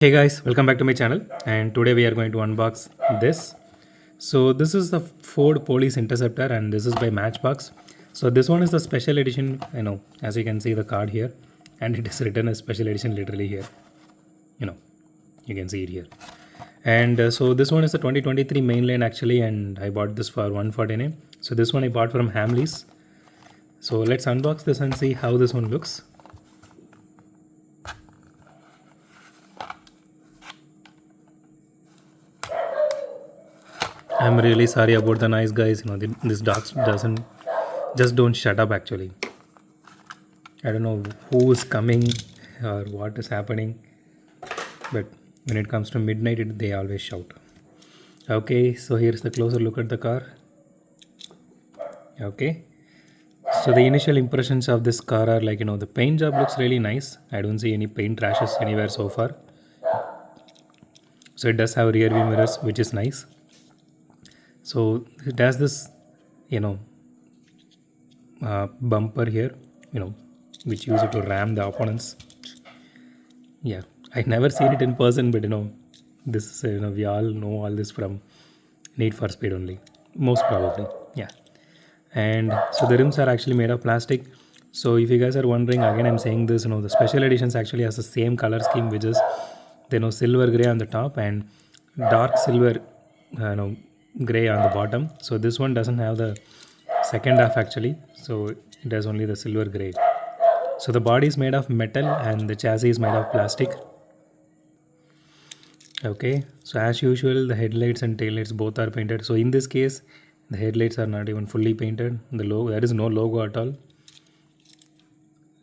Hey guys, welcome back to my channel, and today we are going to unbox this. So this is the Ford Police Interceptor and this is by Matchbox. So this one is the special edition, as you can see the card here, and it is written as special edition literally here. You can see it here. And so this one is the 2023 mainline actually, and I bought this for 149. So this one I bought from Hamleys. So let's unbox this and see how this one looks. I'm really sorry about the noise, guys. This dog don't shut up actually. I don't know who is coming or what is happening, but when it comes to midnight, they always shout. Okay, so here's the closer look at the car. Okay, so the initial impressions of this car are like, the paint job looks really nice. I don't see any paint rashes anywhere so far. So it does have rear view mirrors, which is nice. So it has this, bumper here, which use it to ram the opponents. Yeah, I never seen it in person, but this is, we all know all this from Need for Speed only, most probably. Yeah, and so the rims are actually made of plastic. So if you guys are wondering, again I'm saying this, the special editions actually has the same color scheme, which is silver gray on the top and dark silver, gray on the bottom. So this one doesn't have the second half actually, so it has only the silver gray. So the body is made of metal and the chassis is made of plastic. Okay, so as usual the headlights and taillights both are painted. So in this case the headlights are not even fully painted. The logo, there is no logo at all.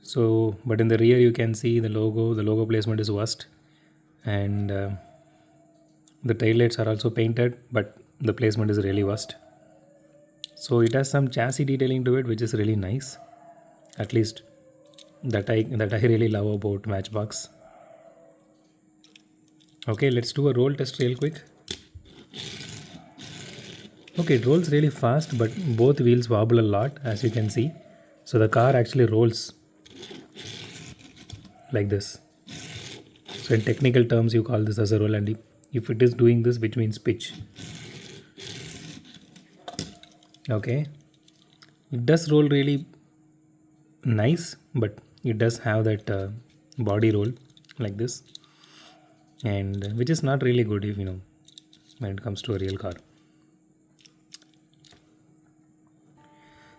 So but in the rear you can see the logo placement is worst, and the taillights are also painted, but the placement is really worst. So it has some chassis detailing to it, which is really nice. At least that I really love about Matchbox. Okay, let's do a roll test real quick. Okay, it rolls really fast, but both wheels wobble a lot, as you can see. So the car actually rolls like this. So in technical terms, you call this as a roll, and if it is doing this, which means pitch. Okay, it does roll really nice, but it does have that body roll like this, and which is not really good if when it comes to a real car.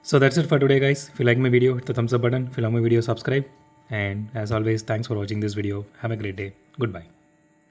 So that's it for today, guys. If you like my video, hit the thumbs up button. If you like my video, subscribe. And as always, thanks for watching this video. Have a great day. Goodbye.